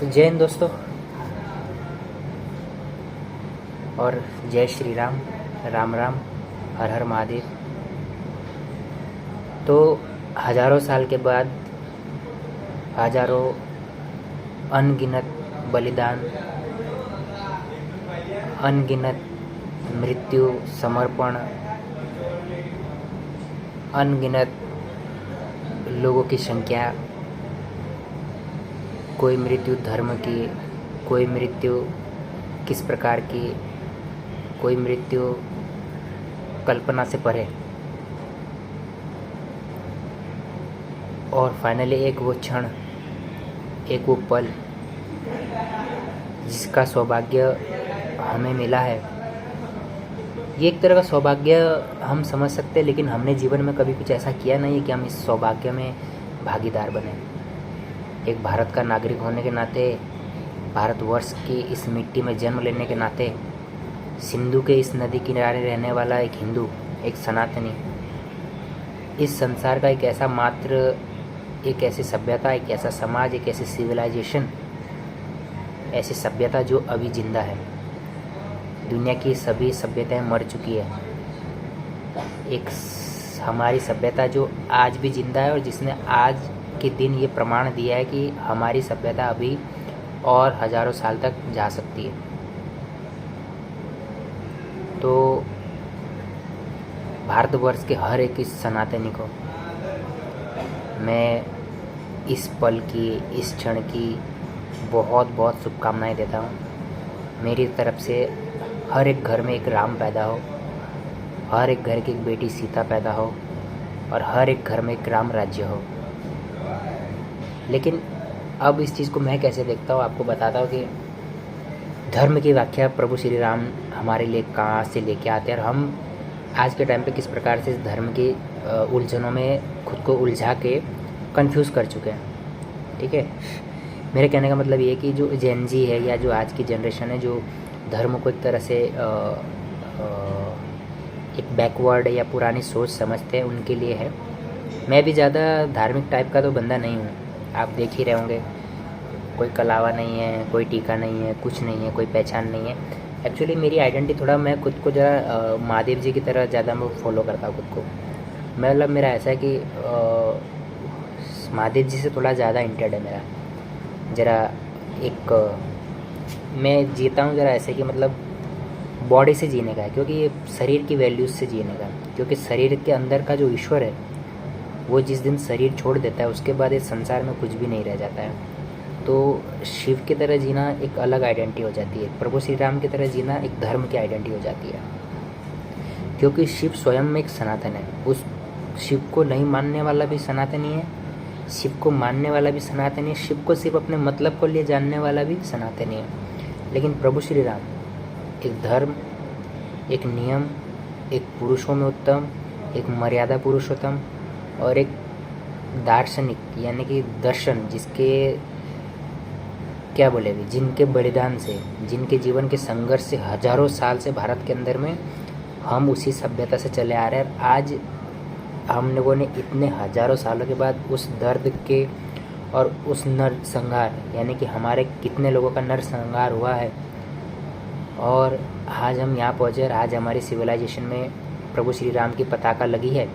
तो जय हिंद दोस्तों और जय श्री राम। राम राम, हर हर महादेव। तो हजारों साल के बाद हजारों अनगिनत बलिदान, अनगिनत मृत्यु, समर्पण, अनगिनत लोगों की संख्या, कोई मृत्यु धर्म की, कोई मृत्यु किस प्रकार की, कोई मृत्यु कल्पना से परे, और फाइनली एक वो क्षण, एक वो पल जिसका सौभाग्य हमें मिला है। ये एक तरह का सौभाग्य हम समझ सकते हैं, लेकिन हमने जीवन में कभी कुछ ऐसा किया नहीं है कि हम इस सौभाग्य में भागीदार बने। एक भारत का नागरिक होने के नाते, भारतवर्ष की इस मिट्टी में जन्म लेने के नाते, सिंधु के इस नदी किनारे रहने वाला एक हिंदू, एक सनातनी, इस संसार का एक ऐसा मात्र, एक ऐसी सभ्यता, एक ऐसा समाज, एक ऐसी सिविलाइजेशन, ऐसी सभ्यता जो अभी जिंदा है। दुनिया की सभी सभ्यताएं मर चुकी है। एक हमारी सभ्यता जो आज भी जिंदा है और जिसने आज के दिन ये प्रमाण दिया है कि हमारी सभ्यता अभी और हजारों साल तक जा सकती है। तो भारतवर्ष के हर एक इस सनातनी को मैं इस पल की, इस क्षण की बहुत बहुत शुभकामनाएं देता हूँ। मेरी तरफ से हर एक घर में एक राम पैदा हो, हर एक घर की एक बेटी सीता पैदा हो, और हर एक घर में एक राम राज्य हो। लेकिन अब इस चीज़ को मैं कैसे देखता हूँ, आपको बताता हूँ कि धर्म की व्याख्या प्रभु श्री राम हमारे लिए कहाँ से लेके आते हैं, और हम आज के टाइम पे किस प्रकार से इस धर्म की उलझनों में खुद को उलझा के कंफ्यूज कर चुके हैं। ठीक है, मेरे कहने का मतलब ये है कि जो जेन जी है या जो आज की जनरेशन है, जो धर्म को एक तरह से एक बैकवर्ड या पुरानी सोच समझते हैं, उनके लिए है। मैं भी ज़्यादा धार्मिक टाइप का तो बंदा नहीं हूँ, आप देख ही रहे होंगे। कोई कलावा नहीं है, कोई टीका नहीं है, कुछ नहीं है, कोई पहचान नहीं है। एक्चुअली मेरी आइडेंटिटी थोड़ा, मैं खुद को ज़रा महादेव जी की तरह ज़्यादा मैं फॉलो करता हूँ खुद को। मतलब मेरा ऐसा है कि महादेव जी से थोड़ा ज़्यादा इंटरेस्ट है मेरा। ज़रा एक मैं जीता हूँ ज़रा ऐसे कि मतलब बॉडी से जीने का है, क्योंकि ये शरीर की वैल्यूज़ से जीने का, क्योंकि शरीर के अंदर का जो ईश्वर है वो जिस दिन शरीर छोड़ देता है उसके बाद इस संसार में कुछ भी नहीं रह जाता है। तो शिव की तरह जीना एक अलग आइडेंटिटी हो जाती है, प्रभु श्री राम की तरह जीना एक धर्म की आइडेंटिटी हो जाती है, क्योंकि शिव स्वयं में एक सनातन है। उस शिव को नहीं मानने वाला भी सनातनी है, शिव को मानने वाला भी सनातनी है, शिव को सिर्फ अपने मतलब को लिए जानने वाला भी सनातनी है। लेकिन प्रभु श्री राम एक धर्म, एक नियम, एक पुरुषों में उत्तम, एक मर्यादा पुरुषोत्तम, और एक दार्शनिक यानी कि दर्शन, जिसके क्या बोले भी, जिनके बलिदान से, जिनके जीवन के संघर्ष से हजारों साल से भारत के अंदर में हम उसी सभ्यता से चले आ रहे हैं। आज हम लोगों ने इतने हजारों सालों के बाद उस दर्द के और उस नर संहार, यानी कि हमारे कितने लोगों का नर संहार हुआ है, और आज हम यहाँ पहुँचे और आज हमारी सिविलाइजेशन में प्रभु श्री राम की पताका लगी है।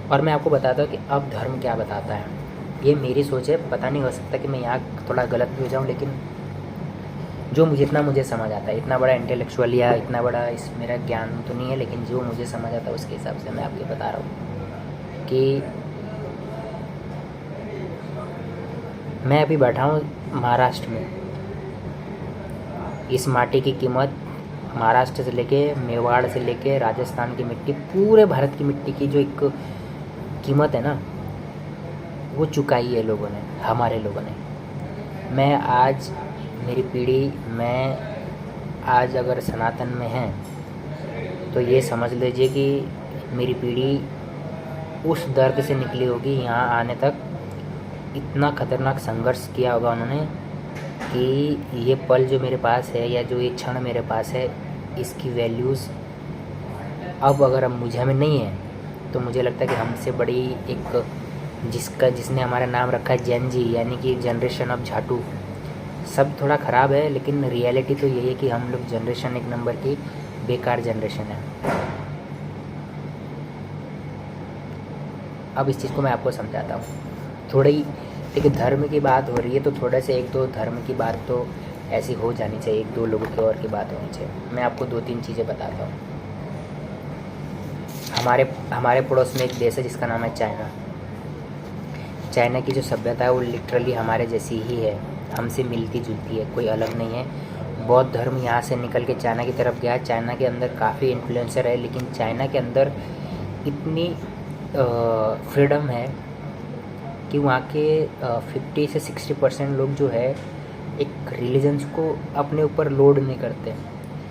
और मैं आपको बताता हूँ कि अब धर्म क्या बताता है। ये मेरी सोच है, पता नहीं, हो सकता कि मैं यहाँ थोड़ा गलत भी हो जाऊँ, लेकिन जो मुझे, इतना मुझे समझ आता है, इतना बड़ा इंटेलेक्चुअल या इतना बड़ा इस मेरा ज्ञान तो नहीं है, लेकिन जो मुझे समझ आता है उसके हिसाब से मैं आपको बता रहा हूँ कि मैं अभी बैठा हूँ महाराष्ट्र में। इस माटी की कीमत महाराष्ट्र से लेके, मेवाड़ से लेके, राजस्थान की मिट्टी, पूरे भारत की मिट्टी की जो एक कीमत है ना, वो चुकाई है लोगों ने, हमारे लोगों ने। मैं आज, मेरी पीढ़ी, मैं आज अगर सनातन में है तो ये समझ लीजिए कि मेरी पीढ़ी उस दर्द से निकली होगी। यहाँ आने तक इतना ख़तरनाक संघर्ष किया होगा उन्होंने कि ये पल जो मेरे पास है, या जो ये क्षण मेरे पास है, इसकी वैल्यूज़ अब अगर हम मुझे हमें नहीं है, तो मुझे लगता है कि हमसे बड़ी एक जिसने हमारा नाम रखा है जेन जी, यानी कि जनरेशन ऑफ झाटू। सब थोड़ा ख़राब है, लेकिन रियलिटी तो यही है कि हम लोग जनरेशन एक नंबर की बेकार जनरेशन है। अब इस चीज़ को मैं आपको समझाता हूँ थोड़ी। देखिए, धर्म की बात हो रही है तो थोड़ा से एक दो धर्म की बात तो ऐसी हो जानी चाहिए, एक दो लोगों की और की बात होनी चाहिए। मैं आपको 2-3 चीज़ें बताता हूँ। हमारे पड़ोस में एक देश है जिसका नाम है चाइना। चाइना की जो सभ्यता है वो लिटरली हमारे जैसी ही है, हमसे मिलती जुलती है, कोई अलग नहीं है। बौद्ध धर्म यहाँ से निकल के चाइना की तरफ गया। चाइना के अंदर काफ़ी इन्फ्लुएंसर है, लेकिन चाइना के अंदर इतनी फ्रीडम है कि वहाँ के 50 से 60% लोग जो है एक रिलीजन्स को अपने ऊपर लोड नहीं करते।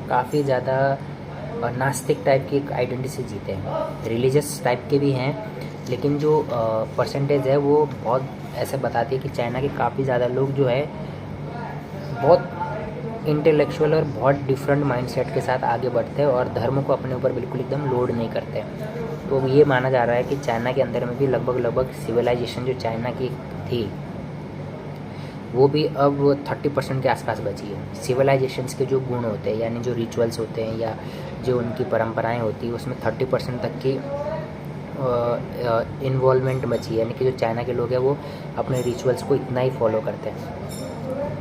काफ़ी ज़्यादा नास्तिक टाइप की एक आइडेंटिटी से जीते हैं। रिलीजियस टाइप के भी हैं, लेकिन जो परसेंटेज है वो बहुत ऐसे बताती है कि चाइना के काफ़ी ज़्यादा लोग जो है बहुत इंटेलेक्चुअल और बहुत डिफरेंट माइंडसेट के साथ आगे बढ़ते हैं और धर्म को अपने ऊपर बिल्कुल एकदम लोड नहीं करते। तो ये माना जा रहा है कि चाइना के अंदर में भी लगभग सिविलाइजेशन जो चाइना की थी वो भी अब 30% के आसपास बची है। सिविलाइजेशंस के जो गुण होते हैं, यानी जो रिचुअल्स होते हैं या जो उनकी परंपराएं होती है, उसमें 30% तक की इन्वॉल्वमेंट बची है। यानी कि जो चाइना के लोग हैं वो अपने रिचुअल्स को इतना ही फॉलो करते हैं,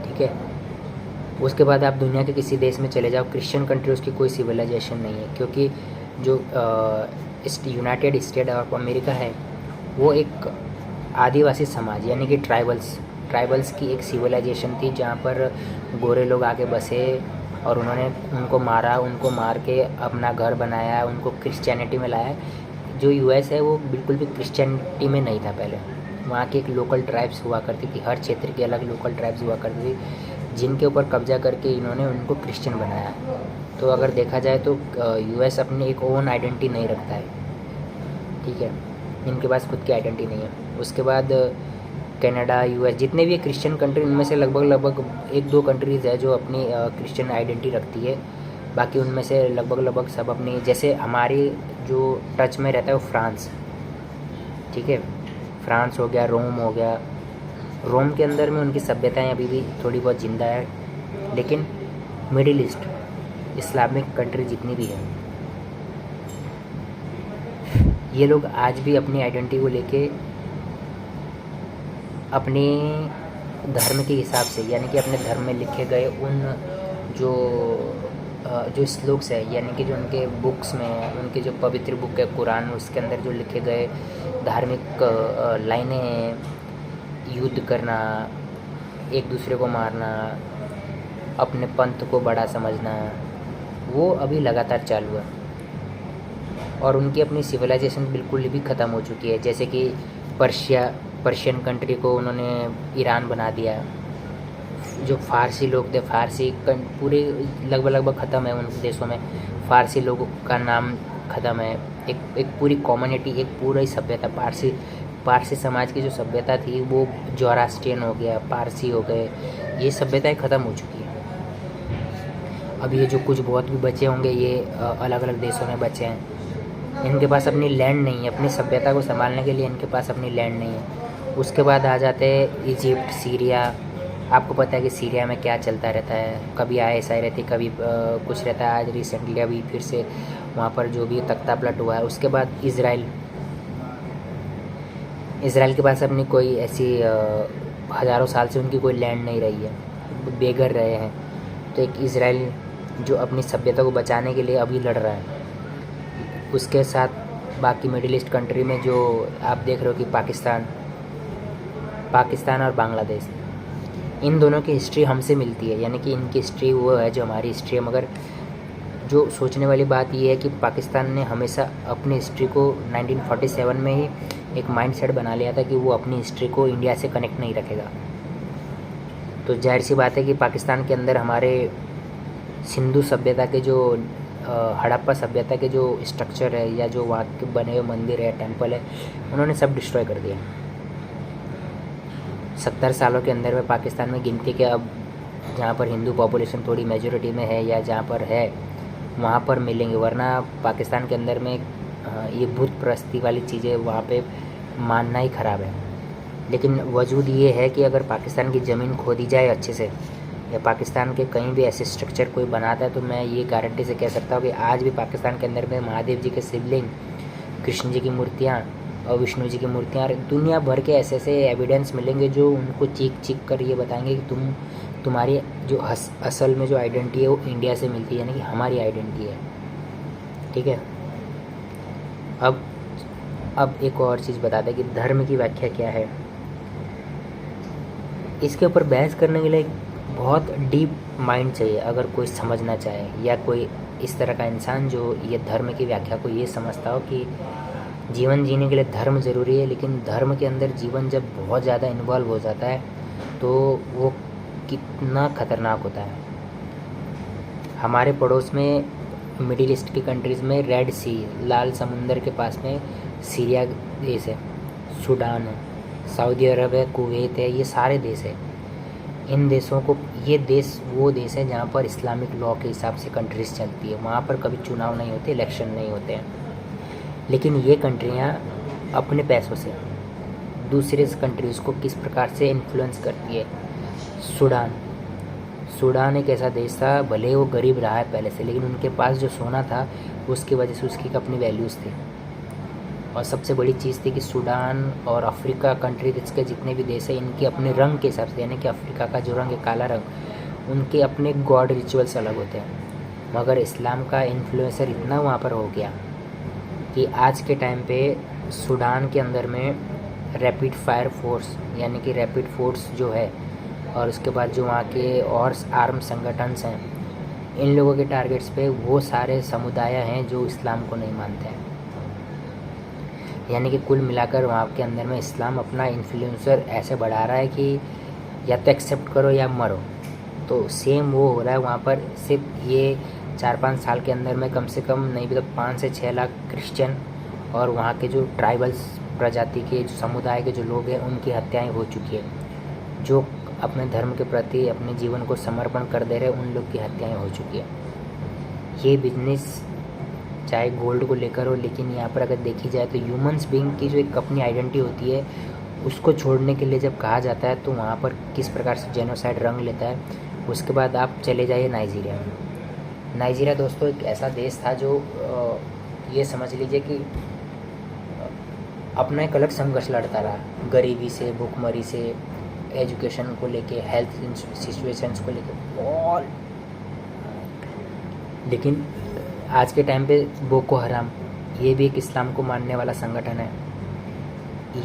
ठीक है। उसके बाद आप दुनिया के किसी देश में चले जाओ, क्रिश्चियन कंट्री, उसकी कोई सिविलाइजेशन नहीं है, क्योंकि जो यूनाइटेड स्टेट ऑफ अमेरिका है वो एक आदिवासी समाज यानी कि ट्राइबल्स की एक सिविलाइजेशन थी, जहाँ पर गोरे लोग आके बसे और उन्होंने उनको मारा, उनको मार के अपना घर बनाया, उनको क्रिश्चियनिटी में लाया। जो यूएस है वो बिल्कुल भी क्रिश्चियनिटी में नहीं था पहले। वहाँ की एक लोकल ट्राइब्स हुआ करती थी, हर क्षेत्र की अलग लोकल ट्राइब्स हुआ करती थी, जिनके ऊपर कब्जा करके इन्होंने उनको क्रिश्चियन बनाया। तो अगर देखा जाए तो यूएस अपनी एक ओन आइडेंटिटी नहीं रखता है, ठीक है, इनके पास खुद की आइडेंटिटी नहीं है। उसके बाद कनाडा, यूएस, जितने भी क्रिश्चियन कंट्री, उनमें से लगभग 1-2 कंट्रीज़ है जो अपनी क्रिश्चियन आइडेंटिटी रखती है। बाकी उनमें से लगभग सब अपनी, जैसे हमारे जो टच में रहता है वो फ्रांस, ठीक है, फ्रांस हो गया, रोम हो गया। रोम के अंदर में उनकी सभ्यताएं अभी भी थोड़ी बहुत ज़िंदा है, लेकिन मिडिल ईस्ट इस्लामिक कंट्री जितनी भी है, ये लोग आज भी अपनी आइडेंटिटी को लेके अपने धर्म के हिसाब से, यानी कि अपने धर्म में लिखे गए उन जो श्लोक्स है, यानी कि जो उनके बुक्स में है, उनके जो पवित्र बुक है कुरान, उसके अंदर जो लिखे गए धार्मिक लाइनें हैं, युद्ध करना, एक दूसरे को मारना, अपने पंथ को बड़ा समझना, वो अभी लगातार चालू है। और उनकी अपनी सिविलाइजेशन बिल्कुल भी ख़त्म हो चुकी है। जैसे कि पर्शियन कंट्री को उन्होंने ईरान बना दिया। जो फ़ारसी लोग थे, फ़ारसी पूरे लगभग ख़त्म है उन देशों में। फ़ारसी लोगों का नाम ख़त्म है। एक पूरी कम्युनिटी, एक पूरा ही सभ्यता, पारसी समाज की जो सभ्यता थी वो जोरास्ट्रियन हो गया, पारसी हो गए, ये सभ्यताएं ख़त्म हो चुकी हैं। अब ये जो कुछ बहुत भी बचे होंगे ये अलग अलग देशों में बचे हैं। इनके पास अपनी लैंड नहीं है, अपनी सभ्यता को संभालने के लिए इनके पास अपनी लैंड नहीं है। उसके बाद आ जाते हैं इजिप्ट, सीरिया। आपको पता है कि सीरिया में क्या चलता रहता है, कभी ISI रहती, कभी कुछ रहता है। आज रिसेंटली अभी फिर से वहाँ पर जो भी तख्ता पलट हुआ है। उसके बाद इसराइल के पास अपनी कोई ऐसी हज़ारों साल से उनकी कोई लैंड नहीं रही है, बेघर रहे हैं। तो एक इसराइल जो अपनी सभ्यता को बचाने के लिए अभी लड़ रहा है। उसके साथ बाकी मिडिल ईस्ट कंट्री में जो आप देख रहे हो कि पाकिस्तान और बांग्लादेश, इन दोनों की हिस्ट्री हमसे मिलती है, यानी कि इनकी हिस्ट्री वो है जो हमारी हिस्ट्री है। मगर जो सोचने वाली बात ये है कि पाकिस्तान ने हमेशा अपनी हिस्ट्री को 1947 में ही एक माइंडसेट बना लिया था कि वो अपनी हिस्ट्री को इंडिया से कनेक्ट नहीं रखेगा। तो जाहिर सी बात है कि पाकिस्तान के अंदर हमारे सिंधु सभ्यता के जो हड़प्पा सभ्यता के जो स्ट्रक्चर है या जो वहाँ के बने हुए मंदिर है, टेम्पल है, उन्होंने सब डिस्ट्रॉय कर दिया। 70 सालों के अंदर में पाकिस्तान में गिनती के अब जहाँ पर हिंदू पॉपुलेशन थोड़ी मेजॉरिटी में है या जहाँ पर है वहाँ पर मिलेंगे, वरना पाकिस्तान के अंदर में ये भूत परस्ती वाली चीज़ें वहाँ पे मानना ही ख़राब है। लेकिन वजूद ये है कि अगर पाकिस्तान की ज़मीन खोदी जाए अच्छे से, या पाकिस्तान के कहीं भी ऐसे स्ट्रक्चर कोई बनाता है, तो मैं ये गारंटी से कह सकता हूँ कि आज भी पाकिस्तान के अंदर में महादेव जी के शिवलिंग, कृष्ण जी की मूर्तियाँ और विष्णु जी की मूर्तियाँ, दुनिया भर के ऐसे ऐसे एविडेंस मिलेंगे जो उनको चीख चीख कर ये बताएंगे कि तुम्हारी जो असल में जो आइडेंटिटी है वो इंडिया से मिलती है, यानी कि हमारी आइडेंटिटी है। ठीक है। अब एक और चीज़ बता दें कि धर्म की व्याख्या क्या है। इसके ऊपर बहस करने के लिए बहुत डीप माइंड चाहिए अगर कोई समझना चाहे, या कोई इस तरह का इंसान जो ये धर्म की व्याख्या को ये समझता हो कि जीवन जीने के लिए धर्म ज़रूरी है, लेकिन धर्म के अंदर जीवन जब बहुत ज़्यादा इन्वॉल्व हो जाता है तो वो कितना ख़तरनाक होता है। हमारे पड़ोस में मिडिल ईस्ट की कंट्रीज़ में रेड सी, लाल समुंदर के पास में सीरिया देश है, सूडान है, सऊदी अरब है, कुवैत है, ये सारे देश है। इन देशों को, ये देश वो देश है जहाँ पर इस्लामिक लॉ के हिसाब से कंट्रीज़ चलती है। वहाँ पर कभी चुनाव नहीं होते, इलेक्शन नहीं होते हैं। लेकिन ये कंट्रियाँ अपने पैसों से दूसरे कंट्रीज़ को किस प्रकार से इन्फ्लुएंस करती है। सूडान एक ऐसा देश था, भले वो गरीब रहा है पहले से, लेकिन उनके पास जो सोना था उसकी वजह से उसकी अपनी वैल्यूज़ थी। और सबसे बड़ी चीज़ थी कि सूडान और अफ्रीका कंट्री, इसके जितने भी देश हैं, इनके अपने रंग के हिसाब से, यानी कि अफ्रीका का जो रंग है काला रंग, उनके अपने गॉड रिचुअल्स अलग होते हैं। मगर इस्लाम का इन्फ्लुएंसर इतना वहाँ पर हो गया कि आज के टाइम पे सूडान के अंदर में रैपिड फायर फोर्स, यानी कि रैपिड फोर्स जो है, और उसके बाद जो वहाँ के और आर्म संगठन्स हैं, इन लोगों के टारगेट्स पे वो सारे समुदाय हैं जो इस्लाम को नहीं मानते हैं। यानी कि कुल मिलाकर वहाँ के अंदर में इस्लाम अपना इन्फ्लुएंसर ऐसे बढ़ा रहा है कि या तो एक्सेप्ट करो या मरो। तो सेम वो हो रहा है वहाँ पर। सिर्फ ये 4-5 साल के अंदर में कम से कम नहीं भी तो 5 से 6 लाख क्रिश्चियन और वहाँ के जो ट्राइबल्स प्रजाति के जो समुदाय के जो लोग हैं उनकी हत्याएं हो चुकी है। जो अपने धर्म के प्रति अपने जीवन को समर्पण कर दे रहे उन लोग की हत्याएं हो चुकी है। ये बिजनेस चाहे गोल्ड को लेकर हो, लेकिन यहाँ पर अगर देखी जाए तो ह्यूमन्स बीइंग की जो एक अपनी आइडेंटिटी होती है उसको छोड़ने के लिए जब कहा जाता है तो वहाँ पर किस प्रकार से जेनोसाइड रंग लेता है। उसके बाद आप चले जाइए नाइजीरिया में। नाइजीरिया दोस्तों एक ऐसा देश था जो ये समझ लीजिए कि अपना एक अलग संघर्ष लड़ता रहा, गरीबी से, भूखमरी से, एजुकेशन को लेके, हेल्थ सिचुएशंस को लेके और। लेकिन आज के टाइम पे बोको हराम, ये भी एक इस्लाम को मानने वाला संगठन है।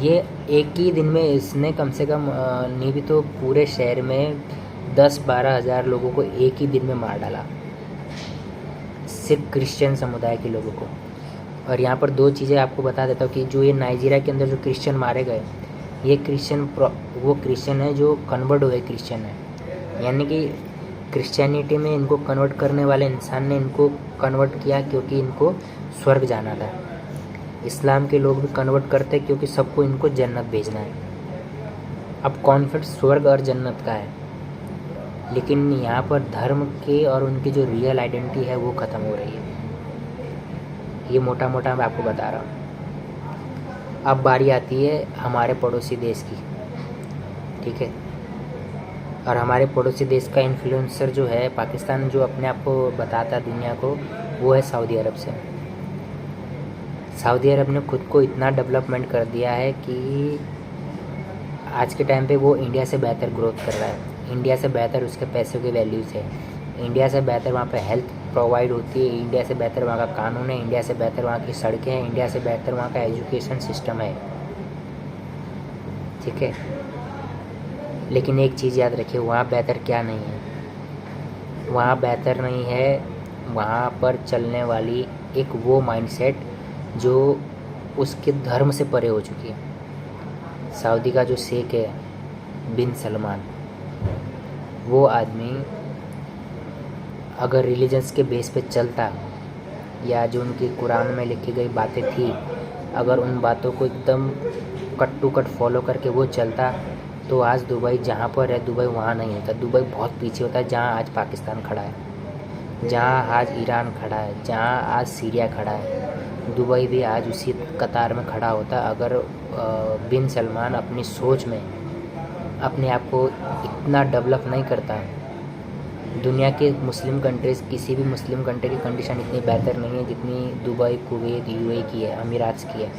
ये एक ही दिन में इसने कम से कम नहीं भी तो पूरे शहर में 10-12 हज़ार लोगों को एक ही दिन में मार डाला, सिर्फ क्रिश्चियन समुदाय के लोगों को। और यहाँ पर 2 चीज़ें आपको बता देता हूँ कि जो ये नाइजीरिया के अंदर जो क्रिश्चियन मारे गए, ये क्रिश्चियन वो क्रिश्चियन है जो कन्वर्ट हुए क्रिश्चियन है। यानी कि क्रिश्चियनिटी में इनको कन्वर्ट करने वाले इंसान ने इनको कन्वर्ट किया क्योंकि इनको स्वर्ग जाना था। इस्लाम के लोग भी कन्वर्ट करते क्योंकि सबको इनको जन्नत भेजना है। अब कॉन्फ्लिक्ट स्वर्ग और जन्नत का है, लेकिन यहाँ पर धर्म के और उनकी जो रियल आइडेंटिटी है वो ख़त्म हो रही है। ये मोटा मोटा मैं आपको बता रहा हूँ। अब बारी आती है हमारे पड़ोसी देश की, ठीक है। और हमारे पड़ोसी देश का इन्फ्लुएंसर जो है पाकिस्तान, जो अपने आप को बताता है दुनिया को, वो है सऊदी अरब से। सऊदी अरब ने खुद को इतना डेवलपमेंट कर दिया है कि आज के टाइम पे वो इंडिया से बेहतर ग्रोथ कर रहा है। इंडिया से बेहतर उसके पैसों की वैल्यूज़ है, इंडिया से बेहतर वहाँ पे हेल्थ प्रोवाइड होती है, इंडिया से बेहतर वहाँ का कानून है, इंडिया से बेहतर वहाँ की सड़कें हैं, इंडिया से बेहतर वहाँ का एजुकेशन सिस्टम है, ठीक है। लेकिन एक चीज़ याद रखिए, वहाँ बेहतर क्या नहीं है, वहाँ बेहतर नहीं है वहाँ पर चलने वाली एक वो माइंडसेट जो उसके धर्म से परे हो चुकी है। सऊदी का जो शेख है बिन सलमान, वो आदमी अगर रिलीजन्स के बेस पे चलता, या जो उनकी कुरान में लिखी गई बातें थी, अगर उन बातों को एकदम कट टू कट फॉलो करके वो चलता, तो आज दुबई जहाँ पर है, दुबई वहाँ नहीं होता। दुबई बहुत पीछे होता है, जहाँ आज पाकिस्तान खड़ा है, जहाँ आज ईरान खड़ा है, जहाँ आज सीरिया खड़ा है। दुबई भी आज उसी कतार में खड़ा होता अगर बिन सलमान अपनी सोच में अपने आप को इतना डेवलप नहीं करता। दुनिया के मुस्लिम कंट्रीज़, किसी भी मुस्लिम कंट्री की कंडीशन इतनी बेहतर नहीं है जितनी दुबई, कुवैत, यूएई की है, अमीरात की है,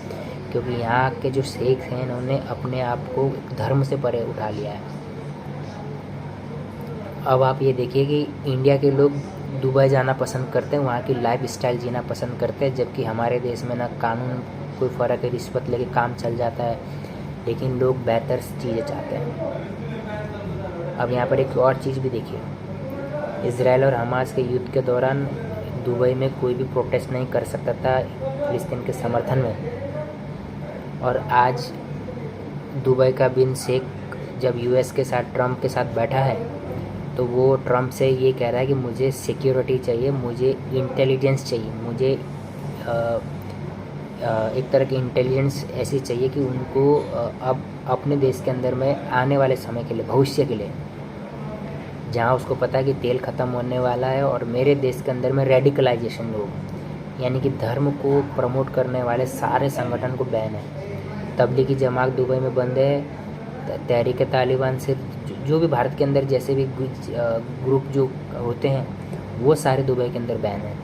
क्योंकि यहाँ के जो शेख हैं इन्होंने अपने आप को धर्म से परे उठा लिया है। अब आप ये देखिए कि इंडिया के लोग दुबई जाना पसंद करते हैं, वहाँ की लाइफ स्टाइल जीना पसंद करते हैं, जबकि हमारे देश में ना कानून कोई फ़र्क है, रिश्वत लेके काम चल जाता है, लेकिन लोग बेहतर चीज़ें चाहते हैं। अब यहाँ पर एक और चीज़ भी देखिए, इज़राइल और हमास के युद्ध के दौरान दुबई में कोई भी प्रोटेस्ट नहीं कर सकता था फ़िलिस्तीन के समर्थन में, और आज दुबई का बिन शेख जब यूएस के साथ, ट्रम्प के साथ बैठा है, तो वो ट्रम्प से ये कह रहा है कि मुझे सिक्योरिटी चाहिए, मुझे इंटेलिजेंस चाहिए, मुझे एक तरह की इंटेलिजेंस ऐसी चाहिए कि उनको अब अपने देश के अंदर में आने वाले समय के लिए, भविष्य के लिए, जहाँ उसको पता है कि तेल ख़त्म होने वाला है और मेरे देश के अंदर में रेडिकलाइजेशन लोग, यानी कि धर्म को प्रमोट करने वाले सारे संगठन को बैन है। तबलीगी जमात दुबई में बंद है, तहरीक तालिबान से जो भी भारत के अंदर जैसे भी ग्रुप जो होते हैं वो सारे दुबई के अंदर बैन है।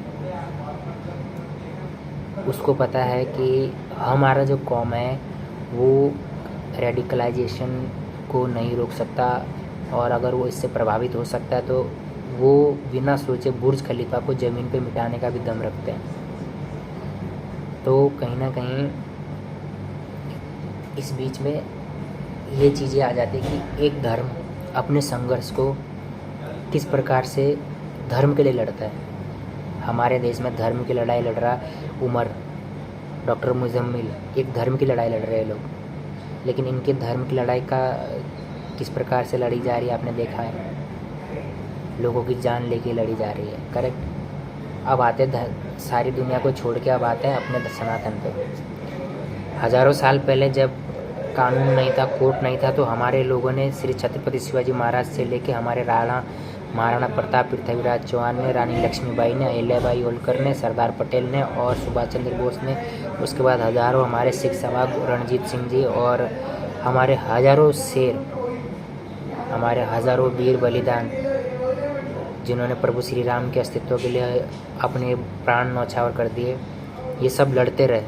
उसको पता है कि हमारा जो कौम है वो रेडिकलाइजेशन को नहीं रोक सकता, और अगर वो इससे प्रभावित हो सकता है तो वो बिना सोचे बुर्ज खलीफा को ज़मीन पे मिटाने का भी दम रखते हैं। तो कहीं ना कहीं इस बीच में ये चीज़ें आ जाती है कि एक धर्म अपने संघर्ष को किस प्रकार से धर्म के लिए लड़ता है। हमारे देश में धर्म की लड़ाई लड़ रहा उमर, डॉक्टर मुजम्मिल, एक धर्म की लड़ाई लड़ रहे हैं लोग, लेकिन इनके धर्म की लड़ाई का किस प्रकार से लड़ी जा रही है आपने देखा है, लोगों की जान लेके लड़ी जा रही है। करेक्ट। अब आते सारी दुनिया को छोड़ के अब आते हैं अपने सनातन पे। हज़ारों साल पहले जब कानून नहीं था, कोर्ट नहीं था, तो हमारे लोगों ने श्री छत्रपति शिवाजी महाराज से लेके हमारे महाराणा प्रताप, पृथ्वीराज चौहान ने, रानी लक्ष्मीबाई ने, अहिल्याबाई होलकर ने, सरदार पटेल ने और सुभाष चंद्र बोस ने, उसके बाद हज़ारों हमारे सिख समाज, रणजीत सिंह जी और हमारे हज़ारों शेर, हमारे हज़ारों वीर बलिदान जिन्होंने प्रभु श्री राम के अस्तित्व के लिए अपने प्राण न्यौछावर कर दिए, ये सब लड़ते रहे।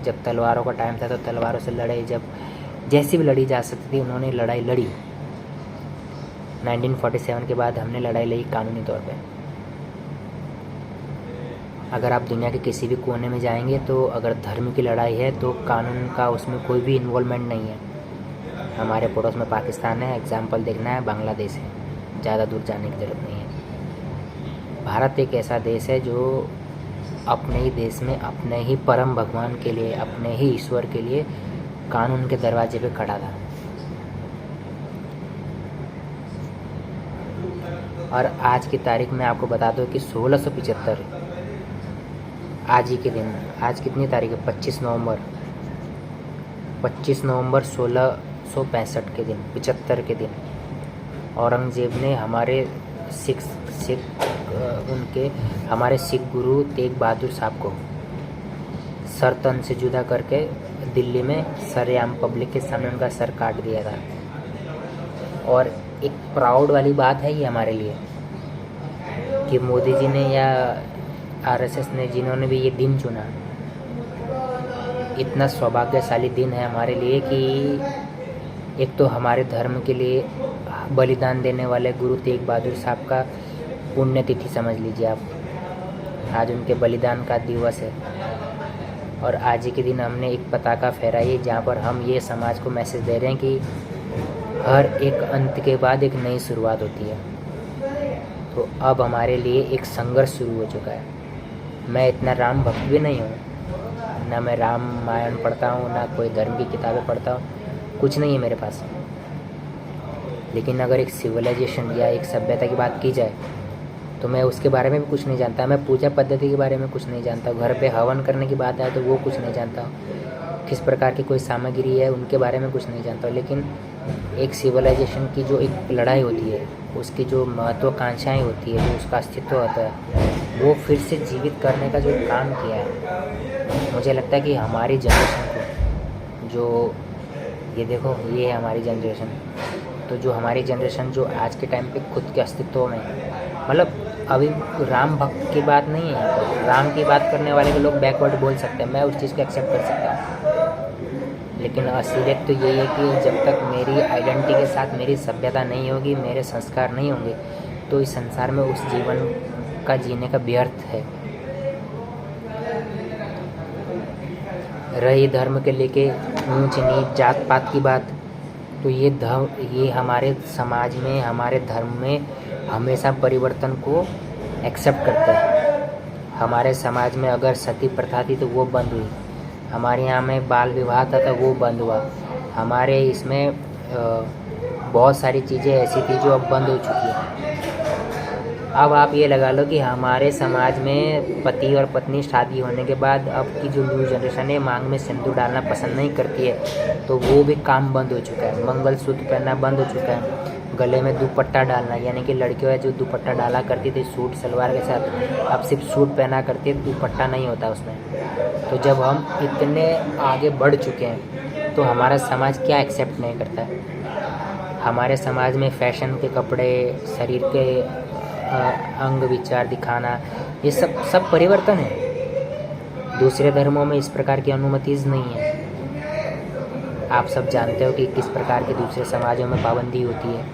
जब तलवारों का टाइम था तो तलवारों से लड़े, जब जैसी भी लड़ी जा सकती थी उन्होंने लड़ाई लड़ी। 1947 के बाद हमने लड़ाई लड़ी कानूनी तौर पे। अगर आप दुनिया के किसी भी कोने में जाएंगे तो अगर धर्म की लड़ाई है तो कानून का उसमें कोई भी इन्वॉल्वमेंट नहीं है। हमारे पड़ोस में पाकिस्तान है, एग्जाम्पल देखना है, बांग्लादेश है, ज़्यादा दूर जाने की ज़रूरत नहीं है। भारत एक ऐसा देश है जो अपने ही देश में अपने ही परम भगवान के लिए, अपने ही ईश्वर के लिए कानून के दरवाजे पे खड़ा था। और आज की तारीख में आपको बता दो कि 1675 आज ही के दिन, आज कितनी तारीख है, 25 नवंबर 1665 के दिन, 75 के दिन औरंगजेब ने हमारे हमारे सिख गुरु तेग बहादुर साहब को सर तन से जुदा करके दिल्ली में सरेआम पब्लिक के सामने उनका सर काट दिया था। और एक प्राउड वाली बात है ये हमारे लिए कि मोदी जी ने या आरएसएस ने, जिन्होंने भी ये दिन चुना, इतना सौभाग्यशाली दिन है हमारे लिए कि एक तो हमारे धर्म के लिए बलिदान देने वाले गुरु तेग बहादुर साहब का पुण्यतिथि समझ लीजिए आप, आज उनके बलिदान का दिवस है। और आज ही के दिन हमने एक पताका फहराई है जहाँ पर हम ये समाज को मैसेज दे रहे हैं कि हर एक अंत के बाद एक नई शुरुआत होती है। तो अब हमारे लिए एक संघर्ष शुरू हो चुका है। मैं इतना राम भक्त भी नहीं हूँ, ना मैं रामायण पढ़ता हूँ, ना कोई धर्म की किताबें पढ़ता हूँ, कुछ नहीं है मेरे पास। लेकिन अगर एक सिविलाइजेशन या एक सभ्यता की बात की जाए तो मैं उसके बारे में भी कुछ नहीं जानता। मैं पूजा पद्धति के बारे में कुछ नहीं जानता। घर पे हवन करने की बात आए तो वो कुछ नहीं जानता। किस प्रकार की कोई सामग्री है उनके बारे में कुछ नहीं जानता। लेकिन एक सिविलाइजेशन की जो एक लड़ाई होती है, उसकी जो महत्वाकांक्षाएँ होती है, जो उसका अस्तित्व होता है, वो फिर से जीवित करने का जो काम किया है, मुझे लगता है कि हमारी जनरेशन को, जो ये देखो ये है हमारी जनरेशन, तो जो हमारी जनरेशन जो आज के टाइम पे खुद के अस्तित्व में, मतलब अभी राम भक्त की बात नहीं है, राम की बात करने वाले के लोग बैकवर्ड बोल सकते हैं, मैं उस चीज़ को एक्सेप्ट कर सकता हूँ, लेकिन असलियत तो यही है कि जब तक मेरी आइडेंटिटी के साथ मेरी सभ्यता नहीं होगी, मेरे संस्कार नहीं होंगे, तो इस संसार में उस जीवन का जीने का व्यर्थ है। रही धर्म के लेके ऊंच नीच जात पात की बात, तो ये हमारे समाज में, हमारे धर्म में हमेशा परिवर्तन को एक्सेप्ट करते हैं। हमारे समाज में अगर सती प्रथा थी तो वो बंद हुई, हमारे यहाँ में बाल विवाह था तो वो बंद हुआ, हमारे इसमें बहुत सारी चीज़ें ऐसी थी जो अब बंद हो चुकी हैं। अब आप ये लगा लो कि हमारे समाज में पति और पत्नी शादी होने के बाद अब की जो न्यू जनरेशन है मांग में सिंदूर डालना पसंद नहीं करती है, तो वो भी काम बंद हो चुका है। मंगलसूत्र पहनना बंद हो चुका है। गले में दुपट्टा डालना, यानी कि लड़कियों जो दुपट्टा डाला करती थी सूट सलवार के साथ, अब सिर्फ सूट पहना करती है, दुपट्टा नहीं होता उसमें। तो जब हम इतने आगे बढ़ चुके हैं तो हमारा समाज क्या एक्सेप्ट नहीं करता है? हमारे समाज में फैशन के कपड़े, शरीर के अंग विचार दिखाना, ये सब परिवर्तन है। दूसरे धर्मों में इस प्रकार की अनुमति नहीं है। आप सब जानते हो कि किस प्रकार के दूसरे समाजों में पाबंदी होती है।